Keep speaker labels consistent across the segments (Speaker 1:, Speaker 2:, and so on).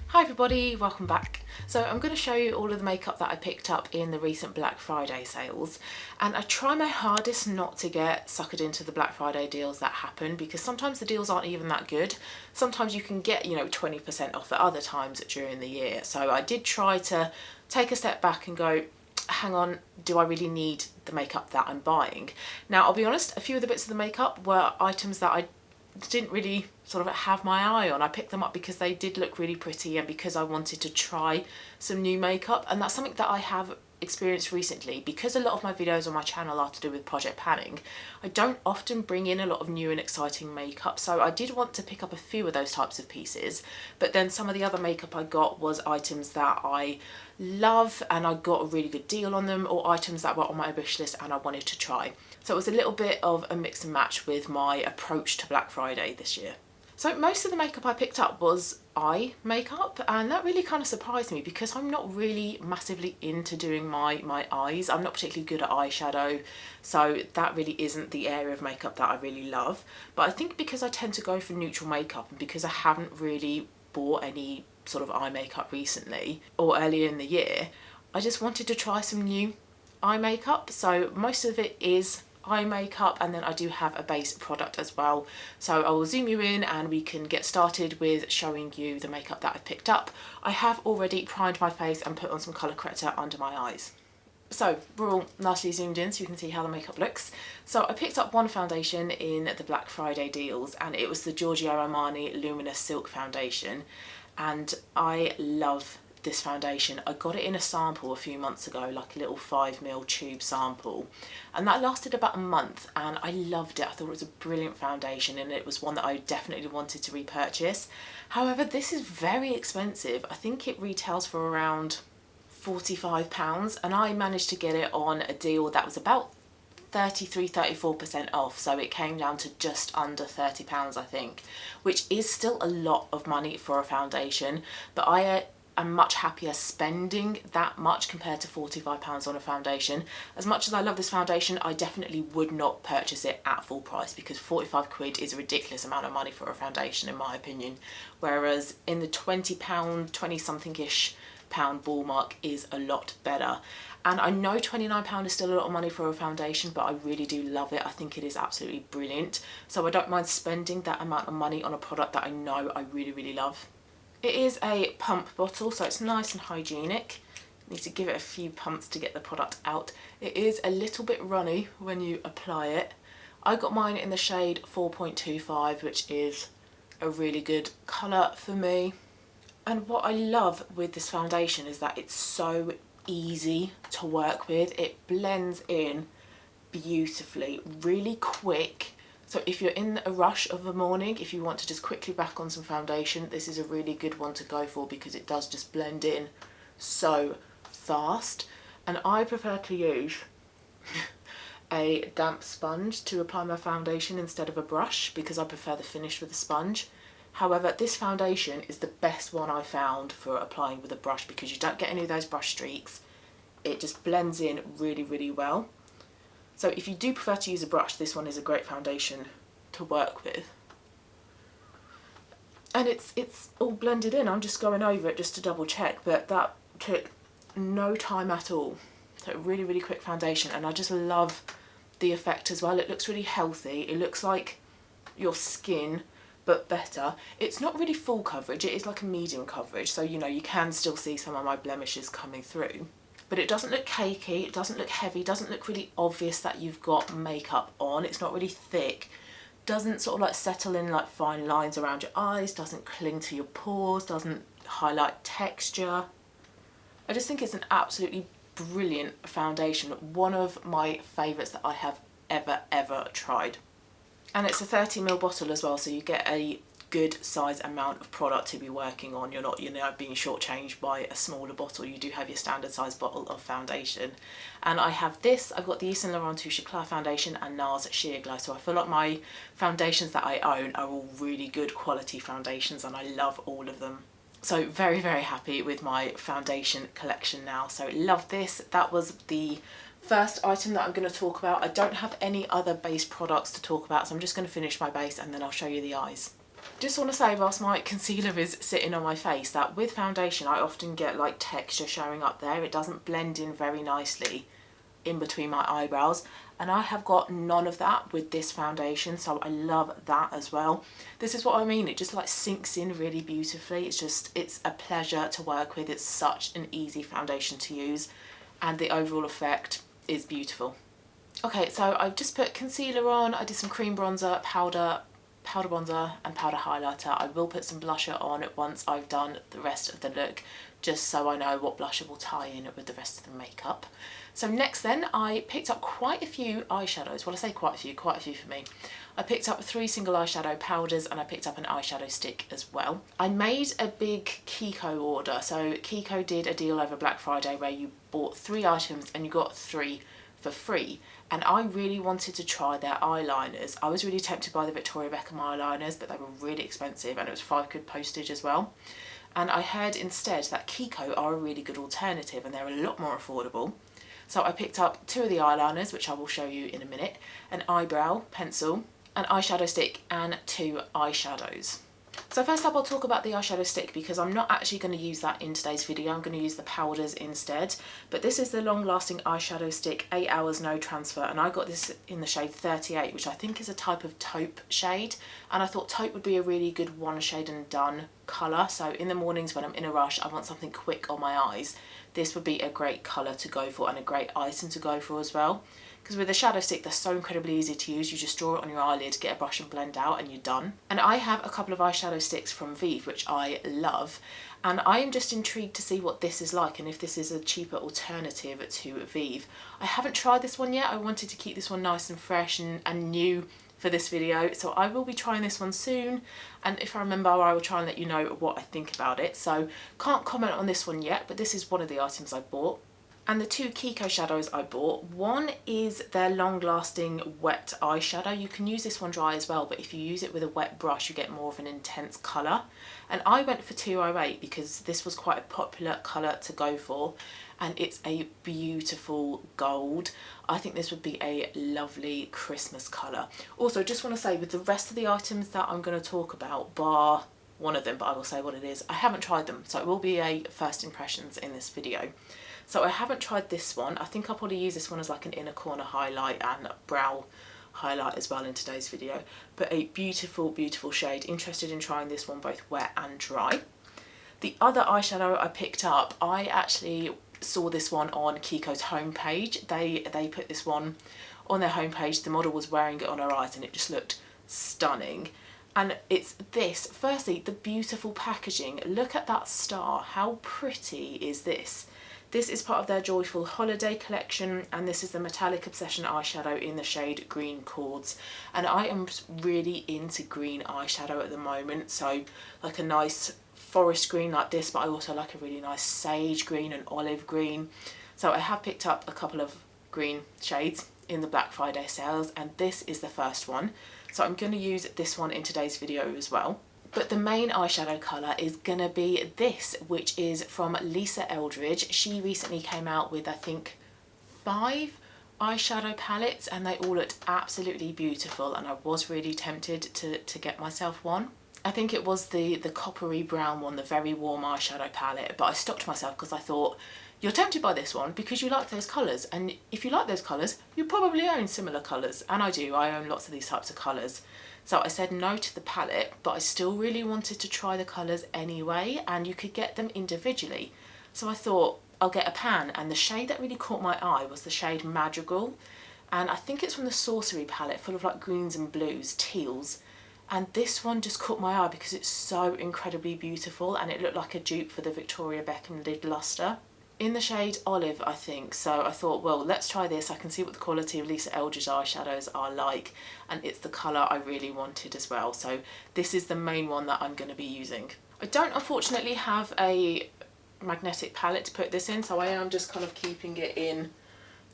Speaker 1: Hi everybody, welcome back. So I'm going to show you all of the makeup that I picked up in the recent Black Friday sales, and I try my hardest not to get suckered into the Black Friday deals that happen, because sometimes the deals aren't even that good. Sometimes you can get 20% off at other times during the year. So I did try to take a step back and go, hang on, do I really need the makeup that I'm buying? Now I'll be honest, a few of the bits of the makeup were items that I didn't really sort of have my eye on. I picked them up because they did look really pretty and because I wanted to try some new makeup, and that's something that I have experienced recently. Because a lot of my videos on my channel are to do with project panning, I don't often bring in a lot of new and exciting makeup, so I did want to pick up a few of those types of pieces. But then some of the other makeup I got was items that I love and I got a really good deal on them, or items that were on my wish list and I wanted to try. So it was a little bit of a mix and match with my approach to Black Friday this year. So most of the makeup I picked up was eye makeup, and that really kind of surprised me because I'm not really massively into doing my eyes. I'm not particularly good at eyeshadow, so that really isn't the area of makeup that I really love. But I think because I tend to go for neutral makeup, and because I haven't really bought any sort of eye makeup recently or earlier in the year, I just wanted to try some new eye makeup. So most of it is eye makeup, and then I do have a base product as well. So I will zoom you in and we can get started with showing you the makeup that I've picked up. I have already primed my face and put on some colour corrector under my eyes. So we're all nicely zoomed in so you can see how the makeup looks. So I picked up one foundation in the Black Friday deals, and it was the Giorgio Armani Luminous Silk Foundation, and I love this foundation. I got it in a sample a few months ago, like a little 5ml tube sample, and that lasted about a month and I loved it. I thought it was a brilliant foundation and it was one that I definitely wanted to repurchase. However, this is very expensive. I think it retails for around £45, and I managed to get it on a deal that was about 34% off, so it came down to just under £30 I think, which is still a lot of money for a foundation, but I'm much happier spending that much compared to £45 on a foundation. As much as I love this foundation, I definitely would not purchase it at full price, because 45 quid is a ridiculous amount of money for a foundation in my opinion, whereas in the £20, 20 something-ish pound ball mark is a lot better. And I know £29 is still a lot of money for a foundation, but I really do love it. I think it is absolutely brilliant, so I don't mind spending that amount of money on a product that I know I really love. It is a pump bottle, so it's nice and hygienic. You need to give it a few pumps to get the product out. It is a little bit runny when you apply it. I got mine in the shade 4.25, which is a really good colour for me. And what I love with this foundation is that it's so easy to work with. It blends in beautifully, really quick. So if you're in a rush of a morning, if you want to just quickly back on some foundation, this is a really good one to go for because it does just blend in so fast. And I prefer to use a damp sponge to apply my foundation instead of a brush, because I prefer the finish with a sponge. However, this foundation is the best one I found for applying with a brush, because you don't get any of those brush streaks. It just blends in really well. So if you do prefer to use a brush, this one is a great foundation to work with. And it's all blended in. I'm just going over it just to double check, but that took no time at all. So really quick foundation, and I just love the effect as well. It looks really healthy. It looks like your skin, but better. It's not really full coverage, it is like a medium coverage, so you can still see some of my blemishes coming through. But it doesn't look cakey, it doesn't look heavy, it doesn't look really obvious that you've got makeup on. It's not really thick, doesn't sort of like settle in like fine lines around your eyes, doesn't cling to your pores, doesn't highlight texture. I just think it's an absolutely brilliant foundation, one of my favourites that I have ever tried. And it's a 30ml bottle as well, so you get a good size amount of product to be working on. You're not being shortchanged by a smaller bottle. You do have your standard size bottle of foundation. And I have this, I've got the Yves Saint Laurent Touche Eclat foundation and NARS Sheer Glow, so I feel like my foundations that I own are all really good quality foundations and I love all of them. So very happy with my foundation collection now, so love this. That was the first item that I'm going to talk about. I don't have any other base products to talk about, so I'm just going to finish my base and then I'll show you the eyes. Just want to say, whilst my concealer is sitting on my face, that with foundation I often get like texture showing up there. It doesn't blend in very nicely in between my eyebrows, and I have got none of that with this foundation, so I love that as well. This is what I mean, it just like sinks in really beautifully. It's a pleasure to work with. It's such an easy foundation to use, and the overall effect is beautiful. Okay, so I've just put concealer on. I did some cream bronzer, powder bronzer and powder highlighter. I will put some blusher on once I've done the rest of the look, just so I know what blusher will tie in with the rest of the makeup. So next then, I picked up quite a few eyeshadows. Well, I say quite a few for me. I picked up 3 single eyeshadow powders and I picked up an eyeshadow stick as well. I made a big Kiko order. So Kiko did a deal over Black Friday where you bought 3 items and you got 3 for free, and I really wanted to try their eyeliners. I was really tempted by the Victoria Beckham eyeliners, but they were really expensive and it was £5 postage as well. And I heard instead that Kiko are a really good alternative and they're a lot more affordable. So I picked up 2 of the eyeliners, which I will show you in a minute, an eyebrow pencil, an eyeshadow stick and 2 eyeshadows. So first up, I'll talk about the eyeshadow stick because I'm not actually going to use that in today's video. I'm going to use the powders instead. But this is the long lasting eyeshadow stick, 8 hours no transfer, and I got this in the shade 38, which I think is a type of taupe shade, and I thought taupe would be a really good one shade and done colour. So in the mornings when I'm in a rush, I want something quick on my eyes, this would be a great colour to go for and a great item to go for as well. Because with a shadow stick, they're so incredibly easy to use. You just draw it on your eyelid, get a brush and blend out, and you're done. And I have a couple of eyeshadow sticks from Vive, which I love. And I am just intrigued to see what this is like and if this is a cheaper alternative to Vive. I haven't tried this one yet. I wanted to keep this one nice and fresh and new for this video. So I will be trying this one soon. And if I remember, I will try and let you know what I think about it. So can't comment on this one yet, but this is one of the items I bought. And the 2 Kiko shadows I bought, one is their long-lasting wet eyeshadow. You can use this one dry as well, but if you use it with a wet brush, you get more of an intense colour. And I went for 208 because this was quite a popular colour to go for, and it's a beautiful gold. I think this would be a lovely Christmas colour. Also, just want to say, with the rest of the items that I'm going to talk about, bar one of them, but I will say what it is, I haven't tried them, so it will be a first impressions in this video. So I haven't tried this one. I think I'll probably use this one as like an inner corner highlight and brow highlight as well in today's video. But a beautiful, beautiful shade. Interested in trying this one both wet and dry. The other eyeshadow I picked up, I actually saw this one on Kiko's homepage. They put this one on their homepage. The model was wearing it on her eyes and it just looked stunning. And it's this. Firstly, the beautiful packaging. Look at that star. How pretty is this? This is part of their Joyful Holiday collection, and this is the Metallic Obsession eyeshadow in the shade Green Chords. And I am really into green eyeshadow at the moment, so like a nice forest green like this, but I also like a really nice sage green and olive green. So I have picked up a couple of green shades in the Black Friday sales, and this is the first one. So I'm going to use this one in today's video as well. But the main eyeshadow colour is going to be this, which is from Lisa Eldridge. She recently came out with, I think, 5 eyeshadow palettes, and they all looked absolutely beautiful, and I was really tempted to get myself one. I think it was the coppery brown one, the very warm eyeshadow palette, but I stopped myself because I thought, you're tempted by this one because you like those colours, and if you like those colours, you probably own similar colours, and I do. I own lots of these types of colours. So I said no to the palette, but I still really wanted to try the colours anyway, and you could get them individually. So I thought, I'll get a pan, and the shade that really caught my eye was the shade Madrigal, and I think it's from the Sorcery palette, full of like greens and blues, teals. And this one just caught my eye because it's so incredibly beautiful, and it looked like a dupe for the Victoria Beckham Lid Luster. In the shade Olive, I think. So I thought, well, let's try this. I can see what the quality of Lisa Eldridge eyeshadows are like, and it's the colour I really wanted as well. So this is the main one that I'm going to be using. I don't unfortunately have a magnetic palette to put this in, so I am just kind of keeping it in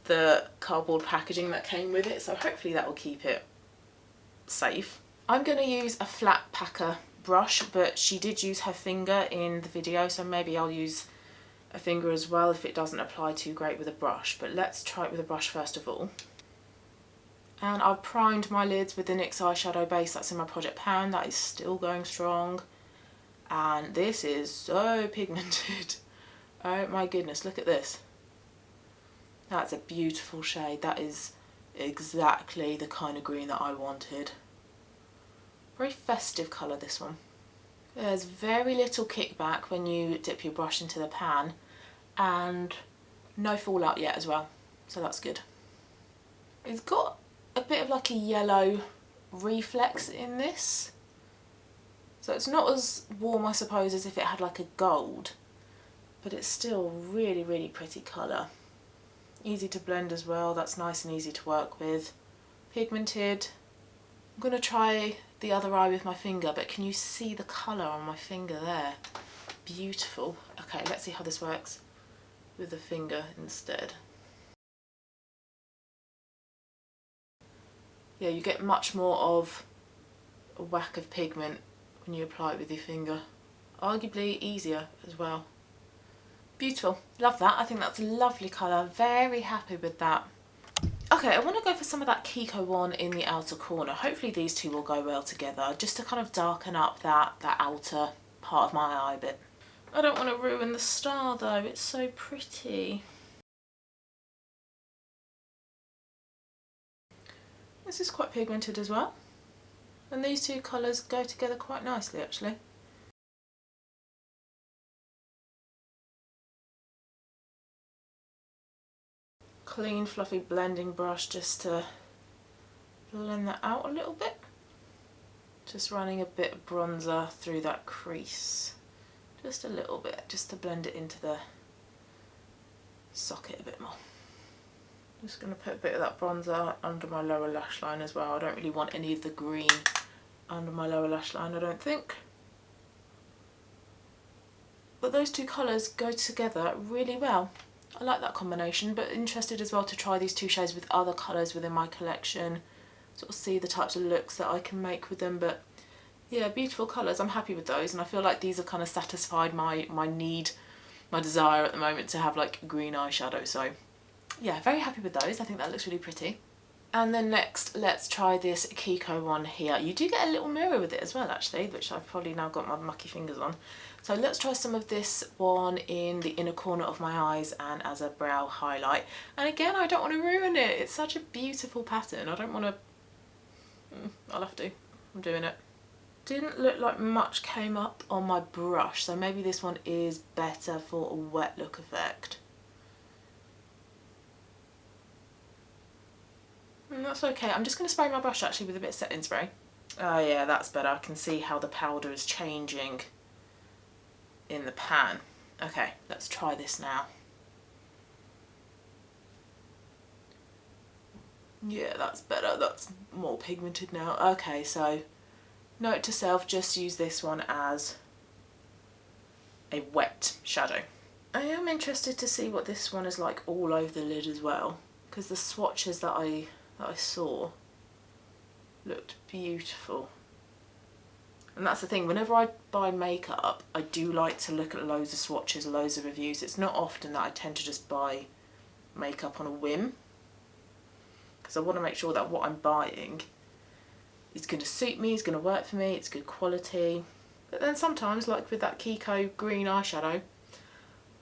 Speaker 1: the cardboard packaging that came with it. So hopefully that will keep it safe. I'm going to use a flat packer brush, but she did use her finger in the video, so maybe I'll use a finger as well if it doesn't apply too great with a brush. But let's try it with a brush first of all. And I've primed my lids with the NYX eyeshadow base that's in my Project Pan. That is still going strong. And this is so pigmented. Oh my goodness, look at this. That's a beautiful shade. That is exactly the kind of green that I wanted. Very festive colour, this one. There's very little kickback when you dip your brush into the pan, and no fallout yet as well, so that's good. It's got a bit of like a yellow reflex in this, so it's not as warm, I suppose, as if it had like a gold, but it's still really pretty colour. Easy to blend as well, that's nice and easy to work with. Pigmented. I'm going to try the other eye with my finger, but can you see the colour on my finger there? Beautiful. Okay, let's see how this works with the finger instead. Yeah, you get much more of a whack of pigment when you apply it with your finger. Arguably easier as well. Beautiful. Love that. I think that's a lovely colour. Very happy with that. Okay, I want to go for some of that Kiko one in the outer corner. Hopefully these two will go well together, just to kind of darken up that outer part of my eye a bit. I don't want to ruin the star though, it's so pretty. This is quite pigmented as well. And these two colours go together quite nicely actually. Clean fluffy blending brush just to blend that out a little bit. Just running a bit of bronzer through that crease. Just a little bit, just to blend it into the socket a bit more. Just going to put a bit of that bronzer under my lower lash line as well. I don't really want any of the green under my lower lash line, I don't think. But those two colours go together really well. I like that combination, but interested as well to try these two shades with other colours within my collection. Sort of see the types of looks that I can make with them, but yeah, beautiful colours. I'm happy with those, and I feel like these have kind of satisfied my need, my desire at the moment to have like green eyeshadow. So yeah, very happy with those. I think that looks really pretty. And then next, let's try this Kiko one here. You do get a little mirror with it as well actually, which I've probably now got my mucky fingers on. So let's try some of this one in the inner corner of my eyes and as a brow highlight. And again, I don't want to ruin it. It's such a beautiful pattern. I don't want to... I'll have to. I'm doing it. Didn't look like much came up on my brush, so maybe this one is better for a wet look effect. That's okay. I'm just going to spray my brush actually with a bit of setting spray. Oh yeah, that's better. I can see how the powder is changing in the pan. Okay, let's try this now. Yeah, that's better. That's more pigmented now. Okay, so note to self, just use this one as a wet shadow. I am interested to see what this one is like all over the lid as well, because the swatches that I saw looked beautiful. And that's the thing, whenever I buy makeup, I do like to look at loads of swatches, loads of reviews. It's not often that I tend to just buy makeup on a whim, because I want to make sure that what I'm buying is going to suit me, is going to work for me, it's good quality. But then sometimes, like with that Kiko green eyeshadow,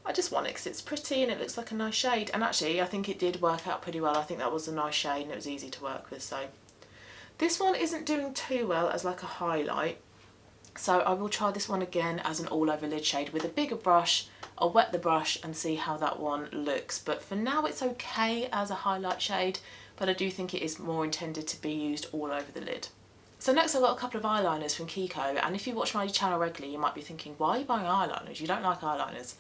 Speaker 1: I just want it because it's pretty and it looks like a nice shade. And actually, I think it did work out pretty well. I think that was a nice shade and it was easy to work with. So this one isn't doing too well as like a highlight. So I will try this one again as an all over lid shade with a bigger brush. I'll wet the brush and see how that one looks. But for now it's okay as a highlight shade, but I do think it is more intended to be used all over the lid. So next I've got a couple of eyeliners from Kiko, and if you watch my channel regularly you might be thinking, why are you buying eyeliners? You don't like eyeliners.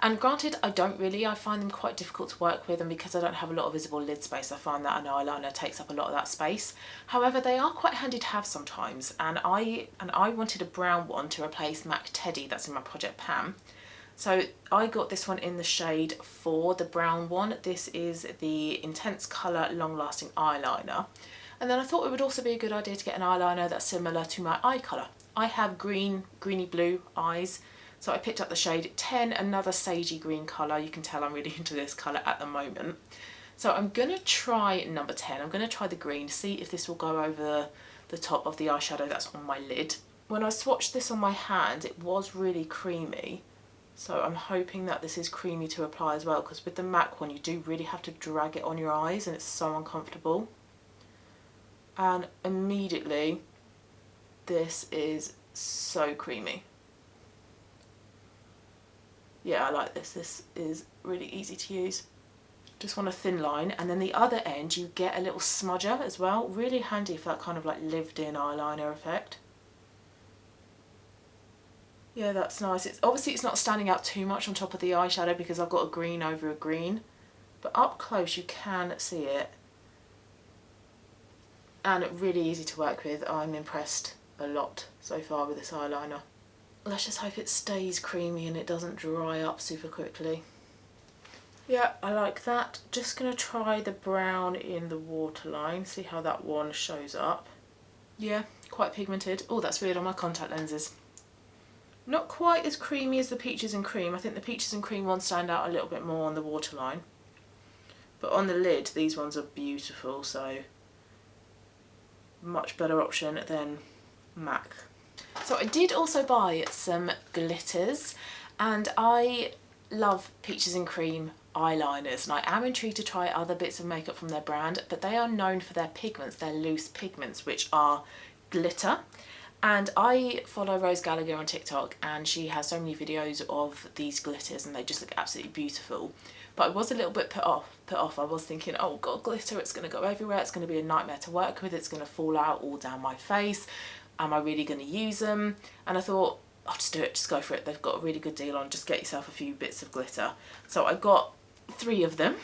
Speaker 1: And granted, I don't really. I find them quite difficult to work with, and because I don't have a lot of visible lid space, I find that an eyeliner takes up a lot of that space. However, they are quite handy to have sometimes, and I wanted a brown one to replace MAC Teddy that's in my Project Pan. So I got this one in the shade 4, the brown one. This is the Intense Colour Long Lasting Eyeliner. And then I thought it would also be a good idea to get an eyeliner that's similar to my eye colour. I have greeny blue eyes, so I picked up the shade 10, another sagey green colour. You can tell I'm really into this colour at the moment. So I'm going to try number 10. I'm going to try the green, see if this will go over the top of the eyeshadow that's on my lid. When I swatched this on my hand, it was really creamy. So I'm hoping that this is creamy to apply as well, because with the MAC one you do really have to drag it on your eyes and it's so uncomfortable. And immediately this is so creamy. Yeah, I like this. This is really easy to use. Just want a thin line, and then the other end you get a little smudger as well. Really handy for that kind of like lived in eyeliner effect. Yeah, that's nice. It's obviously it's not standing out too much on top of the eyeshadow because I've got a green over a green, but up close you can see it, and really easy to work with. I'm impressed a lot so far with this eyeliner. Let's just hope it stays creamy and it doesn't dry up super quickly. Yeah, I like that. Just gonna try the brown in the waterline, see how that one shows up. Yeah, quite pigmented. Oh, that's weird on my contact lenses. Not quite as creamy as the peaches and cream. I think the peaches and cream ones stand out a little bit more on the waterline. But on the lid, these ones are beautiful, so much better option than MAC. So I did also buy some glitters, and I love peaches and cream eyeliners, and I am intrigued to try other bits of makeup from their brand, but they are known for their pigments, their loose pigments, which are glitter. And I follow Rose Gallagher on TikTok, and she has so many videos of these glitters and they just look absolutely beautiful. But I was a little bit put off. I was thinking, oh god, glitter, it's going to go everywhere, it's going to be a nightmare to work with, it's going to fall out all down my face. Am I really going to use them? And I thought, I'll just do it, just go for it. They've got a really good deal on, just get yourself a few bits of glitter. So I got 3 of them.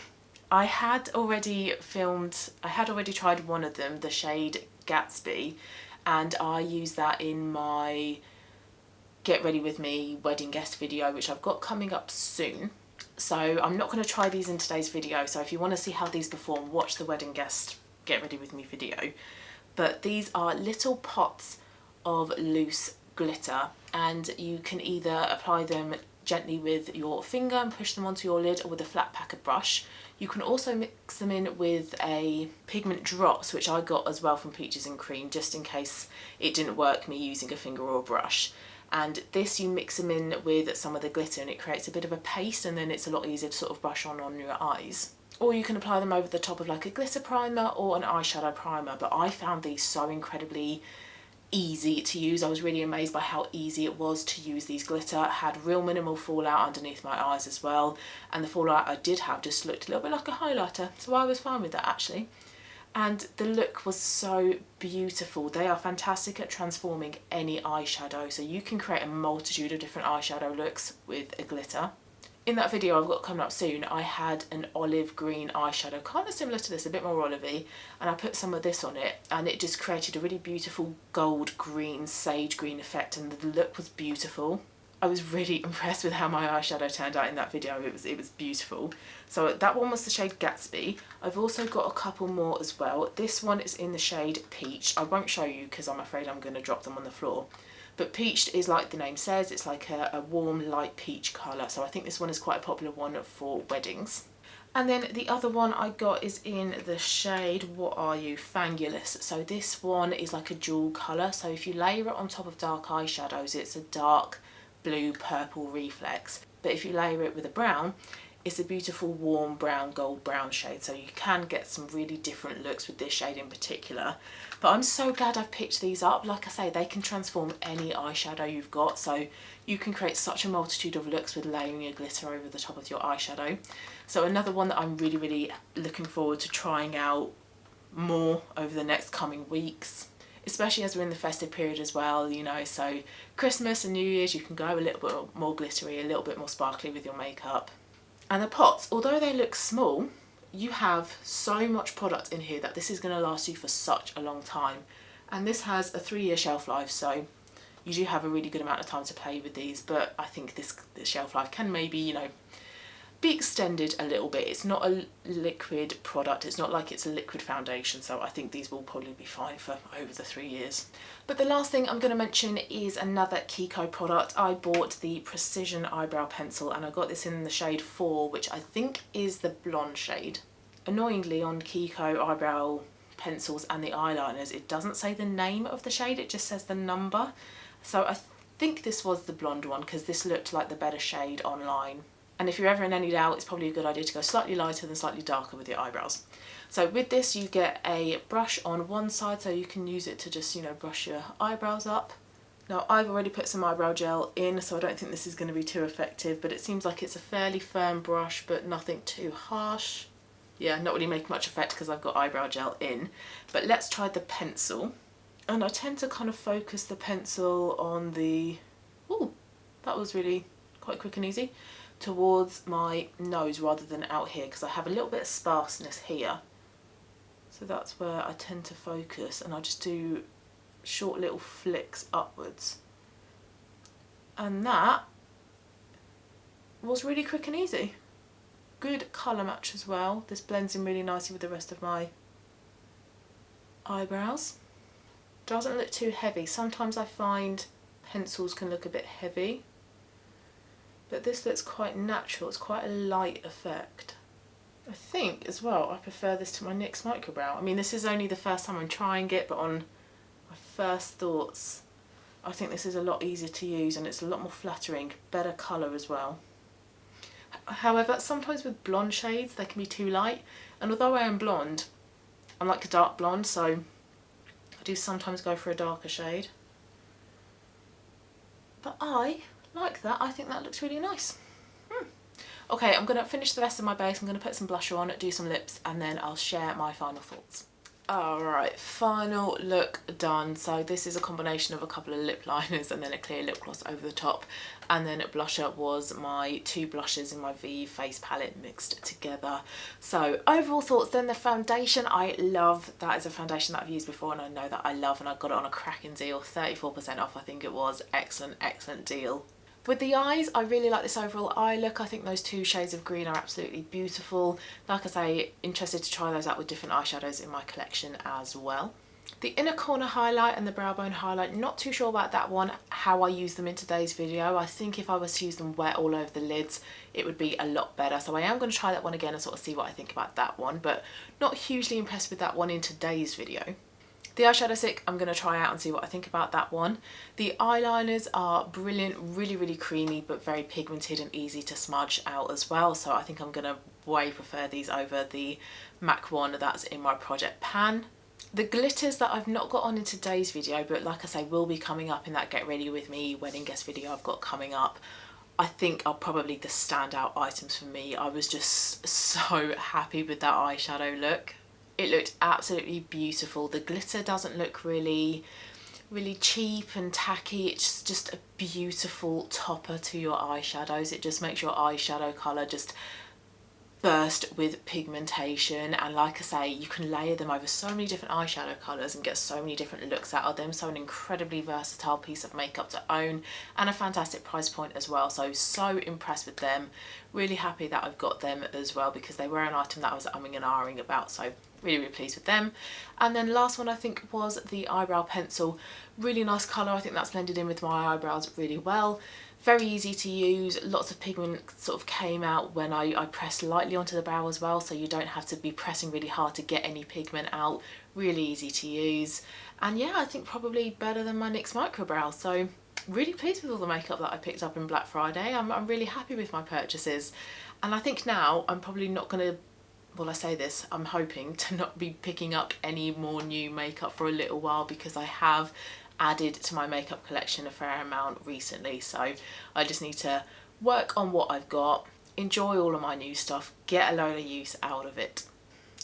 Speaker 1: I had already tried one of them, the shade Gatsby, and I use that in my Get Ready With Me wedding guest video, which I've got coming up soon. So I'm not going to try these in today's video, so if you want to see how these perform, watch the wedding guest Get Ready With Me video. But these are little pots of loose glitter, and you can either apply them gently with your finger and push them onto your lid, or with a flat packer brush. You can also mix them in with a pigment drops, which I got as well from Peaches and Cream, just in case it didn't work me using a finger or a brush. And this, you mix them in with some of the glitter and it creates a bit of a paste, and then it's a lot easier to sort of brush on your eyes. Or you can apply them over the top of like a glitter primer or an eyeshadow primer, but I found these so incredibly easy to use. I was really amazed by how easy it was to use these glitter. It had real minimal fallout underneath my eyes as well, and the fallout I did have just looked a little bit like a highlighter, so I was fine with that actually. And the look was so beautiful. They are fantastic at transforming any eyeshadow, so you can create a multitude of different eyeshadow looks with a glitter. In that video I've got coming up soon, I had an olive green eyeshadow, kind of similar to this, a bit more olivey, and I put some of this on it, and it just created a really beautiful gold green, sage green effect, and the look was beautiful. I was really impressed with how my eyeshadow turned out in that video. It was beautiful. So that one was the shade Gatsby. I've also got a couple more as well. This one is in the shade Peach. I won't show you because I'm afraid I'm going to drop them on the floor. But peach is like the name says, it's like a warm light peach colour, so I think this one is quite a popular one for weddings. And then the other one I got is in the shade, what are you, Fangulous. So this one is like a jewel colour, so if you layer it on top of dark eyeshadows, it's a dark blue purple reflex. But if you layer it with a brown, it's a beautiful warm brown, gold brown shade, so you can get some really different looks with this shade in particular. But I'm so glad I've picked these up. Like I say, they can transform any eyeshadow you've got, so you can create such a multitude of looks with layering your glitter over the top of your eyeshadow. So another one that I'm really looking forward to trying out more over the next coming weeks, especially as we're in the festive period as well, you know, so Christmas and New Year's, you can go a little bit more glittery, a little bit more sparkly with your makeup. And the pots, although they look small, you have so much product in here that this is going to last you for such a long time. And this has a 3-year shelf life, so you do have a really good amount of time to play with these, but I think this shelf life can maybe, you know, be extended a little bit. It's not a liquid product, it's not like it's a liquid foundation, so I think these will probably be fine for over the 3 years. But the last thing I'm going to mention is another Kiko product. I bought the Precision Eyebrow Pencil, and I got this in the shade 4, which I think is the blonde shade. Annoyingly, on Kiko eyebrow pencils and the eyeliners, it doesn't say the name of the shade, it just says the number. So I think this was the blonde one because this looked like the better shade online. And if you're ever in any doubt, it's probably a good idea to go slightly lighter than slightly darker with your eyebrows. So with this, you get a brush on one side, so you can use it to just, you know, brush your eyebrows up. Now, I've already put some eyebrow gel in, so I don't think this is going to be too effective, but it seems like it's a fairly firm brush, but nothing too harsh. Yeah, not really making much effect because I've got eyebrow gel in. But let's try the pencil. And I tend to kind of focus the pencil on the... Ooh, that was really quite quick and easy. Towards my nose rather than out here, because I have a little bit of sparseness here. So that's where I tend to focus, and I just do short little flicks upwards. And that was really quick and easy. Good colour match as well. This blends in really nicely with the rest of my eyebrows. Doesn't look too heavy. Sometimes I find pencils can look a bit heavy, but this looks quite natural. It's quite a light effect. I think as well I prefer this to my NYX Microbrow. I mean, this is only the first time I'm trying it, but on my first thoughts I think this is a lot easier to use and it's a lot more flattering, better colour as well. However, sometimes with blonde shades they can be too light, and although I am blonde, I'm like a dark blonde, so I do sometimes go for a darker shade. But I like that. I think that looks really nice. Okay, I'm going to finish the rest of my base. I'm going to put some blusher on, do some lips, and then I'll share my final thoughts. Alright, final look done. So this is a combination of a couple of lip liners and then a clear lip gloss over the top. And then blusher was my two blushes in my V face palette mixed together. So overall thoughts then, the foundation I love. That is a foundation that I've used before and I know that I love, and I got it on a cracking deal, 34% off I think it was. Excellent, excellent deal. With the eyes, I really like this overall eye look. I think those two shades of green are absolutely beautiful. Like I say, interested to try those out with different eyeshadows in my collection as well. The inner corner highlight and the brow bone highlight, not too sure about that one, how I use them in today's video. I think if I was to use them wet all over the lids, it would be a lot better. So I am going to try that one again and sort of see what I think about that one, but not hugely impressed with that one in today's video. The eyeshadow stick, I'm going to try out and see what I think about that one. The eyeliners are brilliant, really, really creamy, but very pigmented and easy to smudge out as well. So I think I'm going to way prefer these over the MAC one that's in my project pan. The glitters that I've not got on in today's video, but like I say, will be coming up in that Get Ready With Me wedding guest video I've got coming up, I think are probably the standout items for me. I was just so happy with that eyeshadow look. It looked absolutely beautiful. The glitter doesn't look really cheap and tacky. It's just a beautiful topper to your eyeshadows. It just makes your eyeshadow colour just burst with pigmentation, and like I say, you can layer them over so many different eyeshadow colours and get so many different looks out of them. So an incredibly versatile piece of makeup to own, and a fantastic price point as well. So impressed with them. Really happy that I've got them as well, because they were an item that I was umming and ahhing about, so really pleased with them. And then last one I think was the eyebrow pencil. Really nice colour. I think that's blended in with my eyebrows really well. Very easy to use. Lots of pigment sort of came out when I pressed lightly onto the brow as well, so you don't have to be pressing really hard to get any pigment out. Really easy to use, and yeah, I think probably better than my NYX Microbrow. So really pleased with all the makeup that I picked up in Black Friday. I'm really happy with my purchases, and I think now I'm probably not going to, well, I say this, I'm hoping to not be picking up any more new makeup for a little while, because I have added to my makeup collection a fair amount recently. So I just need to work on what I've got, enjoy all of my new stuff, get a load of use out of it.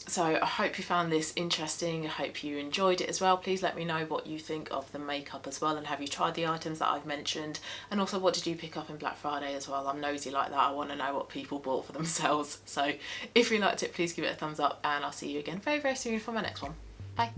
Speaker 1: So I hope you found this interesting. I hope you enjoyed it as well. Please let me know what you think of the makeup as well, and have you tried the items that I've mentioned, and also what did you pick up in Black Friday as well. I'm nosy like that. I want to know what people bought for themselves. So if you liked it, please give it a thumbs up, and I'll see you again very, very soon for my next one. Bye.